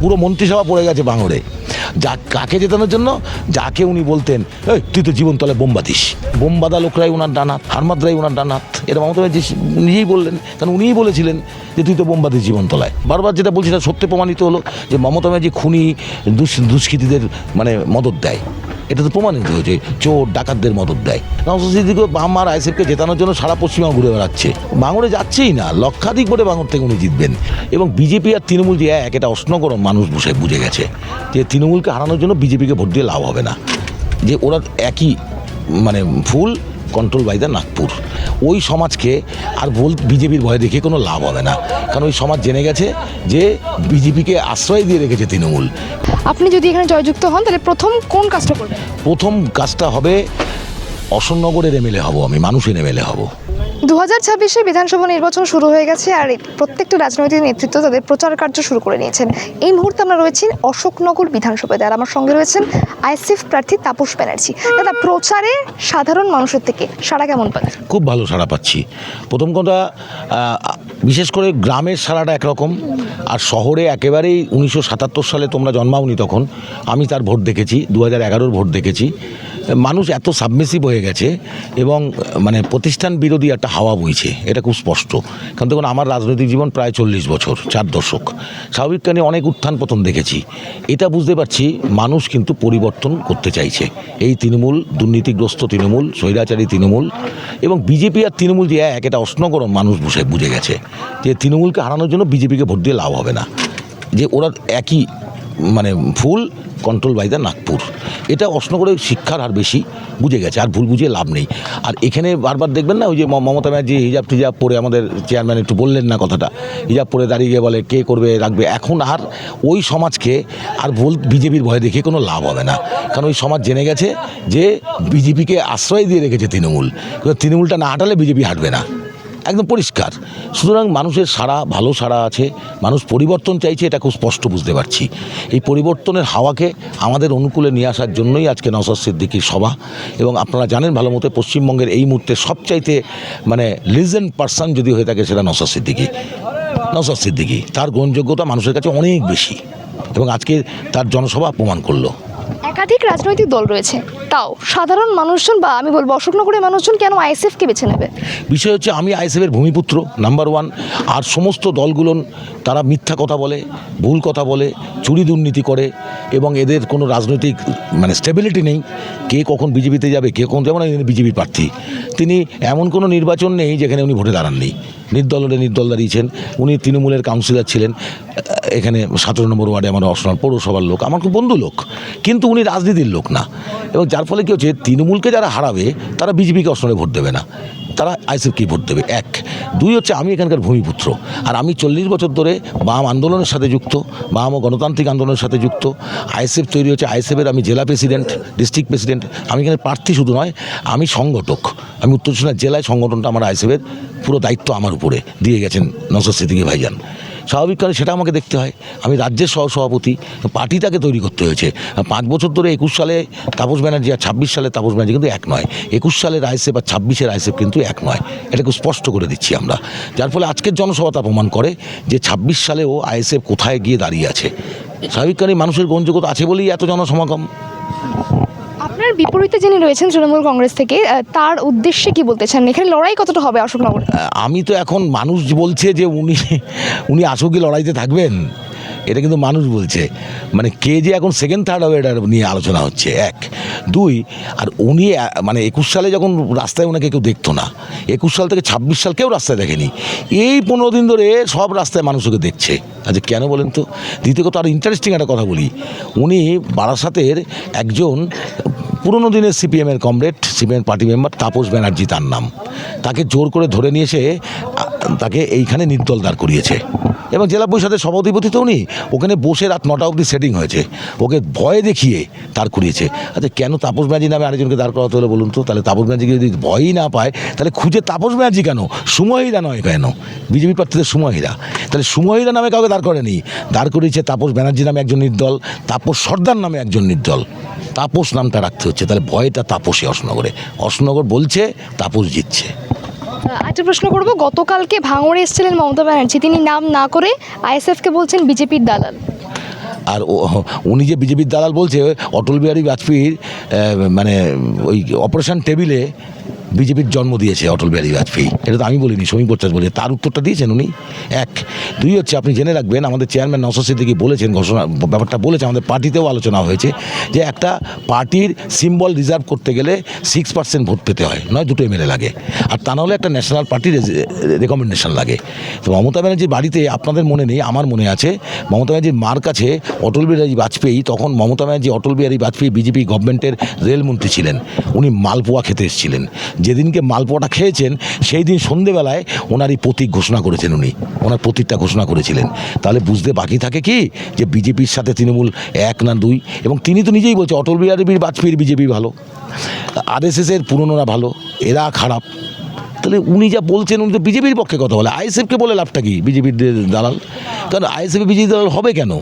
পুরো মন্ত্রিসভা পড়ে গেছে ভাঙড়ে। কাকে জেতানোর জন্য? যাকে উনি বলতেন এই তুই তো জীবনতলায় বোম বাঁধিস, বোম বাঁধা লোকরাই ওনার ডানাত, হারমাদরাই ওনার ডানাত। এটা মমতা ব্যানার্জি নিজেই বললেন, কারণ উনিই বলেছিলেন যে তুই তো বোম বাঁধিস জীবনতলায়। বারবার যেটা বলছি সেটা সত্যি প্রমাণিত হলো যে মমতা ব্যানার্জি খুনি দুষ্কৃতীদের মদত দেয়। এটা তো প্রমাণিত হয়েছে, চোর ডাকাতদের মদত দেয়। নওশাদ সিদ্দিকী বাম আর আইএসএফকে জেতানোর জন্য সারা পশ্চিমবঙ্গ ঘুরে বেড়াচ্ছে, ভাঙড়ে যাচ্ছেই না। লক্ষাধিক ভোটে ভাঙড় থেকে উনি জিতবেন। এবং বিজেপি আর তৃণমূল যে এটা অস্নগরম মানুষ বুঝে গেছে যে তৃণমূলকে হারানোর জন্য বিজেপিকে ভোট দিয়ে লাভ হবে না, যে ওরা একই full control by the Nagpur. ওই সমাজকে আর বিজেপির ভয় দেখে কোনো লাভ হবে না, কারণ ওই সমাজ জেনে গেছে যে বিজেপিকে আশ্রয় দিয়ে রেখেছে তৃণমূল। আপনি যদি এখানে জয়যুক্ত হন তাহলে প্রথম কোন কাজটা করবেন? প্রথম কাজটা হবে অশোকনগরের এমএলএ হব আমি, মানুষের এমএলএ হব। 2026-এ বিধানসভা নির্বাচন শুরু হয়ে গেছে আর প্রত্যেকটা রাজনৈতিক নেতৃত্ব তাদের প্রচার কার্য শুরু করে নিয়েছেন। এই মুহূর্তে আমরা রয়েছি অশোকনগর বিধানসভায়, আর আমার সঙ্গে রয়েছেন আইএসএফ প্রার্থী তাপস ব্যানার্জি। দাদা, প্রচারে সাধারণ মানুষের থেকে সাড়া কেমন পান? খুব ভালো সাড়া পাচ্ছি। প্রথম কথা, বিশেষ করে গ্রামের সাড়াটা একরকম, আর শহরে একেবারেই 1977 সালে তোমরা জন্মাওনি তখন, আমি তার ভোট দেখেছি, 2011-র ভোট দেখেছি। মানুষ এত সাবমিসিভ হয়ে গেছে এবং প্রতিষ্ঠান বিরোধী একটা হাওয়া বইছে, এটা খুব স্পষ্ট। কারণ দেখুন, আমার রাজনৈতিক জীবন প্রায় 40 বছর, 4 দশক। স্বাভাবিক কারণে অনেক উত্থান পতন দেখেছি। এটা বুঝতে পারছি মানুষ কিন্তু পরিবর্তন করতে চাইছে। এই তৃণমূল, দুর্নীতিগ্রস্ত তৃণমূল, স্বৈরাচারী তৃণমূল এবং বিজেপি আর তৃণমূল যে এটা অস্নগরম মানুষ বুঝে গেছে যে তৃণমূলকে হারানোর জন্য বিজেপিকে ভোট দিয়ে লাভ হবে না, যে ওরা একই full control by the Nagpur. এটা অশোকনগরের শিক্ষার হার বেশি বুঝে গেছে, আর ভুল বুঝিয়ে লাভ নেই। আর এখানে বারবার দেখবেন না, ওই যে মমতা ব্যানার্জি হিজাব টিজাব পরে, আমাদের চেয়ারম্যান একটু বললেন না কথাটা, হিজাব পরে দাঁড়িয়ে গিয়ে বলে কে করবে রাখবে। এখন আর ওই সমাজকে আর বিজেপির ভয় দেখে কোনো লাভ হবে না, কারণ ওই সমাজ জেনে গেছে যে বিজেপিকে আশ্রয় দিয়ে রেখেছে তৃণমূল। তৃণমূলটা না হাঁটালে বিজেপি হাঁটবে না, একদম পরিষ্কার। সুতরাং মানুষের সাড়া, ভালো সাড়া আছে, মানুষ পরিবর্তন চাইছে, এটা খুব স্পষ্ট বুঝতে পারছি। এই পরিবর্তনের হাওয়াকে আমাদের অনুকূলে নিয়ে আসার জন্যই আজকে নওশাদ সিদ্দিকীর সভা। এবং আপনারা জানেন ভালো মতো, পশ্চিমবঙ্গের এই মুহূর্তে সবচাইতে লিজেন্ড পারসন যদি হয়ে থাকে সেটা নওশাদ সিদ্দিকী। তার গ্রহণযোগ্যতা মানুষের কাছে অনেক বেশি এবং আজকে তার জনসভা প্রমাণ করলো। একাধিক রাজনৈতিক দল রয়েছে, তাও সাধারণ মানুষজন বা আমি বলবো অশোকনগরের মানুষজন কেন আইএসএফকে বেছে নেবে? বিষয় হচ্ছে, আমি আইএসএফের ভূমিপুত্র নাম্বার 1। আর সমস্ত দলগুলো তারা মিথ্যা কথা বলে, ভুল কথা বলে, চুরি দুর্নীতি করে এবং এদের কোনো রাজনৈতিক স্টেবিলিটি নেই। কে কখন বিজেপিতে যাবে, কে কখন, যেমন বিজেপির প্রার্থী, তিনি এমন কোনো নির্বাচন নেই যেখানে উনি ভোটে দাঁড়াননি। নির্দল দাঁড়িয়েছেন। উনি তৃণমূলের কাউন্সিলর ছিলেন এখানে 17 নম্বর ওয়ার্ডে, আমার অসনার পৌরসভার লোক, আমার খুব বন্ধু লোক, কিন্তু উনি রাজনীতির লোক না। এবং যার ফলে কী হচ্ছে, তৃণমূলকে যারা হারাবে তারা বিজেপিকে অসনে ভোট দেবে না, তারা আইএসএফকেই ভোট দেবে। 1, 2 হচ্ছে, আমি এখানকার ভূমিপুত্র, আর আমি 40 বছর ধরে বাম আন্দোলনের সাথে যুক্ত, বাম ও গণতান্ত্রিক আন্দোলনের সাথে যুক্ত। আইএসএফ তৈরি হচ্ছে, আইএসএফের আমি জেলা প্রেসিডেন্ট, ডিস্ট্রিক্ট প্রেসিডেন্ট। আমি এখানে প্রার্থী শুধু নয়, আমি সংগঠক। আমি উত্তর চব্বিশ জেলায় সংগঠনটা আমার আইএসএফের পুরো দায়িত্ব আমার উপরে দিয়ে গেছেন নওশাদ সিদ্দিকী ভাইজান। স্বাভাবিক কারণে সেটা আমাকে দেখতে হয়। আমি রাজ্যের সহসভাপতি, পার্টিটাকে তৈরি করতে হয়েছে। 5 বছর ধরে 21 সালে তাপস ব্যানার্জি আর 26 সালে তাপস ব্যানার্জি কিন্তু এক নয়। 21 সালের আইএসএফ আর 26-এর আইএসএফ কিন্তু এক নয়, এটা খুব স্পষ্ট করে দিচ্ছি আমরা। যার ফলে আজকের জনসভাটা প্রমাণ করে যে 26 সালেও আইএসএফ কোথায় গিয়ে দাঁড়িয়ে আছে। স্বাভাবিক কারণে মানুষের গ্রহণযোগ্যতা আছে বলেই এত জনসমাগম। আপনার বিপরীতে যিনি রয়েছেন তৃণমূল কংগ্রেস থেকে, তার উদ্দেশ্যে কি বলতে চান? এখানে লড়াই কতটা হবে অশোকনগরে? আমি তো এখন, মানুষ বলছে যে উনি আসলে লড়াইতে থাকবেন, এটা কিন্তু মানুষ বলছে। কে যে এখন সেকেন্ড থার্ড হবে এটা নিয়ে আলোচনা হচ্ছে। 1, 2, আর উনি 21 সালে যখন রাস্তায় ওনাকে কেউ দেখতো না, 21 সাল থেকে 26 সাল কেউ রাস্তায় দেখেনি। এই 15 দিন ধরে সব রাস্তায় মানুষ ওকে দেখছে। আচ্ছা কেন বলেন তো? দ্বিতীয় কথা, আর ইন্টারেস্টিং একটা কথা বলি, উনি বারাসাতের একজন পুরনো দিনের সিপিএমের comrade, CPM party member Tapas Banerjee তার নাম। তাকে জোর করে ধরে নিয়ে এসে তাকে এইখানে নির্দল দাঁড় করিয়েছে এবং জেলা পরিষদের সভাধিপতি তো উনি, ওখানে বসে রাত 9টা অবধি সেটিং হয়েছে, ওকে ভয় দেখিয়ে দাঁড় করিয়েছে। আচ্ছা কেন তাপস ব্যানার্জি নামে আরেকজনকে দাঁড় করাতে হলো বলুন তো? তাহলে তাপস ব্যানার্জিকে যদি ভয়ই না পায়, তাহলে খুঁজে তাপস ব্যানার্জি কেন? সুমহিরা নয় কেন? বিজেপি প্রার্থীদের সুমহিরা, তাহলে সুমহিরা নামে কাউকে দাঁড় করেনি, দাঁড় করিয়েছে তাপস ব্যানার্জি নামে একজন নির্দল, তাপস সর্দার নামে একজন নির্দল। তাপস নামটা রাখতে হচ্ছে, তাহলে ভয়টা তাপসই অশোকনগরে। অশোকনগর বলছে তাপস জিতছে। একটা প্রশ্ন করব, গতকালকে ভাঙড়ে এসেছিলেন মমতা ব্যানার্জি, তিনি নাম না করে আইএসএফকে বলছেন বিজেপির দালাল। আর উনি যে বিজেপির দালাল বলছে অটল বিহারী বাজপেয়ীর মানে ওই অপারেশন টেবিলে বিজেপির জন্ম দিয়েছে অটল বিহারী বাজপেয়ী, এটা তো আমি বলিনি, সমীপ ভট্টাচার্য বলে, তার উত্তরটা দিয়েছেন উনি। এক, দুই হচ্ছে আপনি জেনে রাখবেন আমাদের চেয়ারম্যান নওশাদ সিদ্দিকী বলেছেন, ঘোষণা ব্যাপারটা বলেছে, আমাদের পার্টিতেও আলোচনা হয়েছে যে একটা পার্টির সিম্বল রিজার্ভ করতে গেলে 6% ভোট পেতে হয়, নয় 2 MLA লাগে, আর তা নাহলে একটা ন্যাশনাল পার্টির রেকমেন্ডেশন লাগে। তো মমতা ব্যানার্জির বাড়িতে আপনাদের মনে নেই, আমার মনে আছে, মমতা ব্যানার্জির মার কাছে অটল বিহারী বাজপেয়ী, তখন মমতা ব্যানার্জি অটল বিহারী বাজপেয়ী বিজেপি গভর্নমেন্টের রেলমন্ত্রী ছিলেন, উনি মালপোয়া খেতে এসেছিলেন। যেদিনকে মালপোয়াটা খেয়েছেন সেই দিন সন্ধেবেলায় ওনারই প্রতীক ঘোষণা করেছেন, উনি ওনার প্রতীকটা ঘোষণা করেছিলেন। তাহলে বুঝতে বাকি থাকে কি যে বিজেপির সাথে তৃণমূল 1 না 2, এবং তিনি তো নিজেই বলছে অটল বিহারী বাজপেয়ীর বিজেপি ভালো, RSSের পুরনোরা ভালো, এরা খারাপ। তাহলে উনি যা বলছেন উনি তো বিজেপির পক্ষে কথা বলে, আইএসএফকে বলে লাভটা কি বিজেপির দালাল? কারণ আইএসএফ বিজেপি দালাল হবে কেন?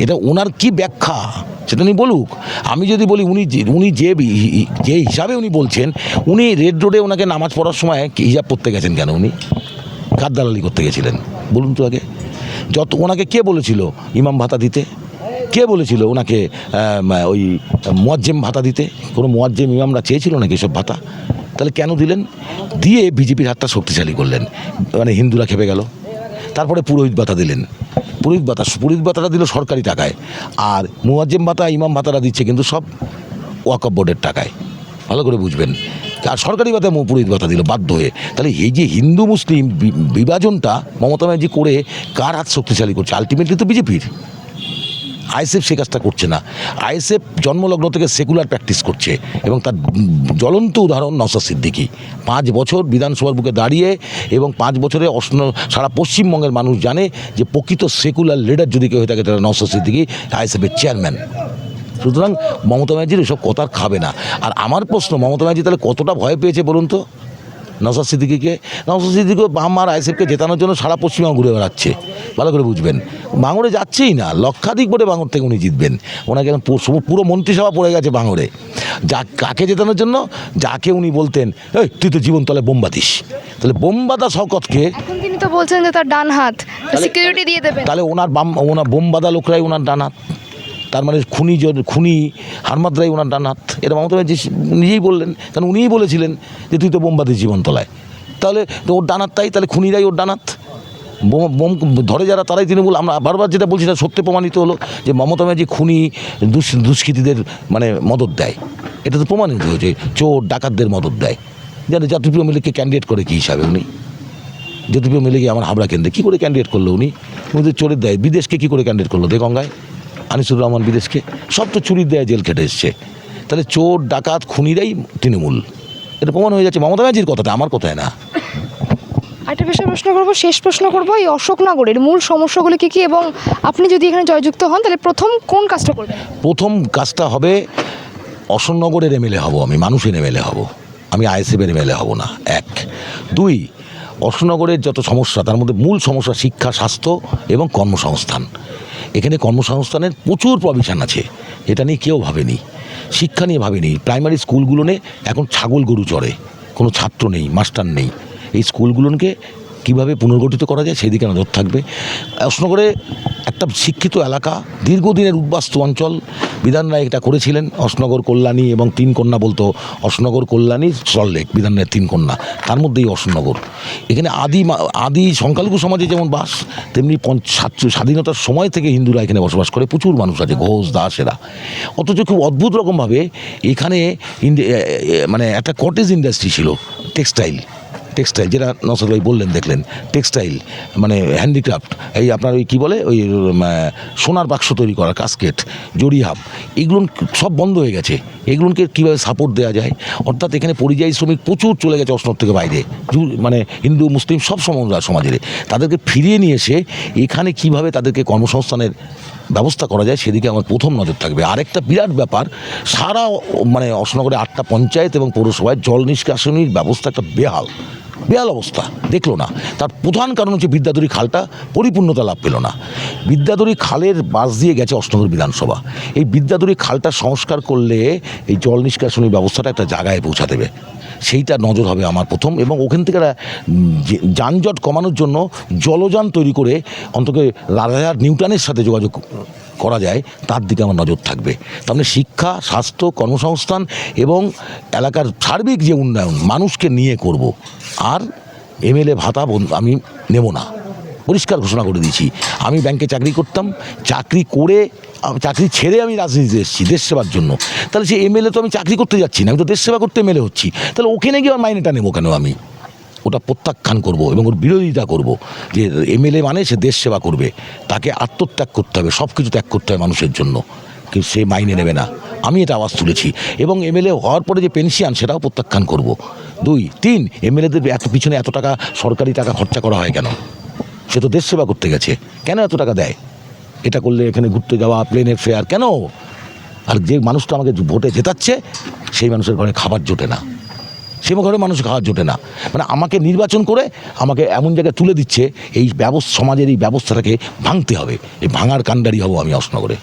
এটা ওনার কি ব্যাখ্যা সেটা উনি বলুক। আমি যদি বলি উনি যে হিসাবে উনি বলছেন, উনি রেড রোডে ওনাকে নামাজ পড়ার সময় হিজাব পড়তে গেছেন কেন? উনি কার দালালি করতে গেছিলেন বলুন তো আগে? ওনাকে কে বলেছিল ইমাম ভাতা দিতে? কে বলেছিল ওনাকে ওই মুয়াজ্জেম ভাতা দিতে? কোনো মুয়াজ্জেম ইমামরা চেয়েছিল নাকি এসব ভাতা? তাহলে কেন দিলেন? দিয়ে বিজেপির হাতটা শক্তিশালী করলেন, মানে হিন্দুরা খেপে গেল। তারপরে পুরোহিত ভাতা দিলেন, পুরোহিত ভাতাটা দিল সরকারি টাকায়, আর মুয়াজ্জেম ভাতা ইমাম ভাতাটা দিচ্ছে কিন্তু সব ওয়াকফ বোর্ডের টাকায়, ভালো করে বুঝবেন। আর সরকারি ভাতা পুরোহিত ভাতা দিল বাধ্য হয়ে। তাহলে এই যে হিন্দু মুসলিম বিভাজনটা মমতা ব্যানার্জি করে কার হাত শক্তিশালী করছে? আলটিমেটলি তো বিজেপির। আইএসএফ সে কাজটা করছে না। আইএসএফ জন্মলগ্ন থেকে সেকুলার প্র্যাকটিস করছে, এবং তার জ্বলন্ত উদাহরণ নওশাদ সিদ্দিকী। 5 বছর বিধানসভার বুকে দাঁড়িয়ে, এবং 5 বছরে সারা পশ্চিমবঙ্গের মানুষ জানে যে প্রকৃত সেকুলার লিডার যদি কেউ হয়ে থাকে তারা নওশাদ সিদ্দিকী, আইএসএফের চেয়ারম্যান। সুতরাং মমতা ব্যানার্জির এসব কথা খাবে না। আর আমার প্রশ্ন, মমতা ব্যানার্জি তাহলে কতটা ভয় পেয়েছে বলুন তো নওশাদ সিদ্দিকীকে? নওশাদ সিদ্দিকী বাম আর আইএসএফকে জেতানোর জন্য সারা পশ্চিমবঙ্গ ঘুরে বেড়াচ্ছে, ভালো করে বুঝবেন। ভাঙড়ে যাচ্ছেই না, লক্ষাধিক ভোটে ভাঙড় থেকে উনি জিতবেন। ওনাকে এখন পুরো মন্ত্রিসভা পড়ে গেছে ভাঙড়ে। কাকে জেতানোর জন্য? যাকে উনি বলতেন এই তুই তো জীবনতলায় বোম বাতিস, তাহলে বোম বাঁধা শওকতকে এখন তিনি তো বলছেন যে তার ডান হাত সিকিউরিটি দিয়ে দেবেন। তাহলে ওনার বোম বাঁধা লোকরাই ওনার ডান হাত, তার মানে খুনি হারমাদরাই ওনার ডান হাত। এটা মমতা ব্যানার্জি নিজেই বললেন, কারণ উনিই বলেছিলেন যে তুই তো বোম বাঁধিস জীবনতলায়। তাহলে তো ওর ডান হাত, তাহলে খুনিরাই ওর ডান হাত। বোম ধরে যারা তারাই তৃণমূল। আমরা বারবার যেটা বলছি সেটা সত্যি প্রমাণিত হলো যে মমতা ব্যানার্জি খুনি দুষ্কৃতীদের মানে মদত দেয়, এটা তো প্রমাণিত হয়েছে। চোর ডাকাতদের মদত দেয়। জানে জাতীয় মিলিকে ক্যান্ডিডেট করে কী হিসাবে উনি? জাতীয় মিলিকে আমার হাবড়া কেন্দ্রে কী করে ক্যান্ডিডেট করলো উনি? তো চোরের দেয়। বিদেশকে কী করে ক্যান্ডিডেট করলো দেগঙ্গায়? আনিসুর রহমান বিদেশকে সব তো চুরির দেয়, জেল খেটে এসছে। তাহলে চোর ডাকাত খুনিরাই তৃণমূল, এটা প্রমাণ হয়ে যাচ্ছে মমতা ব্যানার্জির কথাটা, আমার কথায় না। একটা বিষয় প্রশ্ন করবো, শেষ প্রশ্ন করবো, এই অশোকনগরের মূল সমস্যাগুলি কী কী, এবং আপনি যদি এখানে জয়যুক্ত হন তাহলে প্রথম কোন কাজটা করবেন? প্রথম কাজটা হবে অশোকনগরের এমএলএ হব আমি, মানুষের এমএলএ হব আমি, আইএসএফের এমএলএ হব না। 1, 2 অশোকনগরের যত সমস্যা তার মধ্যে মূল সমস্যা শিক্ষা, স্বাস্থ্য এবং কর্মসংস্থান। এখানে কর্মসংস্থানের প্রচুর প্রভিশন আছে, এটা নিয়ে কেউ ভাবেনি। শিক্ষা নিয়ে ভাবেনি। প্রাইমারি স্কুলগুলো নিয়ে এখন ছাগল গরু চড়ে, কোনো ছাত্র নেই, মাস্টার নেই। এই স্কুলগুলোকে কীভাবে পুনর্গঠিত করা যায় সেই দিকে নজর থাকবে। অশোকনগরে একটা শিক্ষিত এলাকা, দীর্ঘদিনের উদ্বাস্তু অঞ্চল, বিধান রায় এটা করেছিলেন। অশোকনগর, কল্যাণী এবং 3 কন্যা বলতো, অশোকনগর, কল্যাণী, সল্টলেক, বিধান রায়ের 3 কন্যা, তার মধ্যেই অশোকনগর। এখানে আদি সংখ্যালঘু সমাজে যেমন বাস, তেমনি স্বাধীনতার সময় থেকে হিন্দুরা এখানে বসবাস করে, প্রচুর মানুষ আছে, ঘোষ দাস এরা। অথচ খুব অদ্ভুত রকমভাবে এখানে মানে একটা কটেজ ইন্ডাস্ট্রি ছিল, টেক্সটাইল, যেটা নওশাদ ভাই বললেন, দেখলেন টেক্সটাইল মানে হ্যান্ডিক্রাফট, এই আপনার ওই কী বলে ওই সোনার বাক্স তৈরি করা, কাস্কেট, জরিহাব, এগুলো সব বন্ধ হয়ে গেছে। এগুলোকে কীভাবে সাপোর্ট দেওয়া যায়? অর্থাৎ এখানে পরিযায়ী শ্রমিক প্রচুর চলে গেছে অশোকনগর থেকে বাইরে, মানে হিন্দু মুসলিম সব সমাজের, তাদেরকে ফিরিয়ে নিয়ে এসে এখানে কিভাবে তাদেরকে কর্মসংস্থানের ব্যবস্থা করা যায় সেদিকে আমার প্রথম নজর থাকবে। আরেকটা বিরাট ব্যাপার, সারা মানে অশোকনগরে 8টা পঞ্চায়েত এবং পৌরসভায় জল নিষ্কাশনীর ব্যবস্থা একটা বেহাল অবস্থা, দেখলো না। তার প্রধান কারণ হচ্ছে বিদ্যাধরী খালটা পরিপূর্ণতা লাভ পেল না। বিদ্যাধরী খালের বাস দিয়ে গেছে অশোকনগর বিধানসভা। এই বিদ্যাধরী খালটা সংস্কার করলে এই জল নিষ্কাশনী ব্যবস্থাটা একটা জায়গায় পৌঁছা দেবে, সেইটা নজর হবে আমার প্রথম। এবং ওখান থেকে যানজট কমানোর জন্য জলযান তৈরি করে অন্তত রাজারহাট নিউটাউনের সাথে যোগাযোগ করা যায় তার দিকে আমার নজর থাকবে। তার মানে শিক্ষা, স্বাস্থ্য, কর্মসংস্থান এবং এলাকার সার্বিক যে উন্নয়ন মানুষকে নিয়ে করব। আর এমএলএ ভাতা আমি নেব না, পরিষ্কার ঘোষণা করে দিয়েছি। আমি ব্যাংকে চাকরি করতাম, চাকরি করে চাকরি ছেড়ে আমি রাজনীতিতে এসেছি দেশ সেবার জন্য। তাহলে সে এমএলএ তো আমি চাকরি করতে যাচ্ছি না, আমি তো দেশ সেবা করতে এমএলএ হচ্ছি। তাহলে ওখানে গিয়ে আমার মাইনেটা নেবো কেন? আমি ওটা প্রত্যাখ্যান করব এবং ওর বিরোধিতা করব যে এমএলএ মানে সে দেশ সেবা করবে, তাকে আত্মত্যাগ করতে হবে, সব কিছু ত্যাগ করতে হবে মানুষের জন্য, কিন্তু সে মাইনে নেবে না। আমি এটা আওয়াজ তুলেছি এবং এমএলএ হওয়ার পরে যে পেনশন সেটাও প্রত্যাখ্যান করব। 2, 3 এমএলএদের এত পিছনে এত টাকা সরকারি টাকা খরচা করা হয় কেন? সে তো দেশ সেবা করতে গেছে, কেন এত টাকা দেয়? এটা করলে এখানে ঘুরতে যাওয়া, প্লেনের ফেয়ার কেন? আর যে মানুষটা আমাকে ভোটে জেতাচ্ছে সেই মানুষের ঘরে খাবার জোটে না, সে ঘরে মানুষ খাওয়ার জোটে না। মানে আমাকে নির্বাচন করে আমাকে এমন জায়গায় তুলে দিচ্ছে, এই সমাজের এই ব্যবস্থাটাকে ভাঙতে হবে। এই ভাঙার কাণ্ডারি হব আমি অশোকনগরে।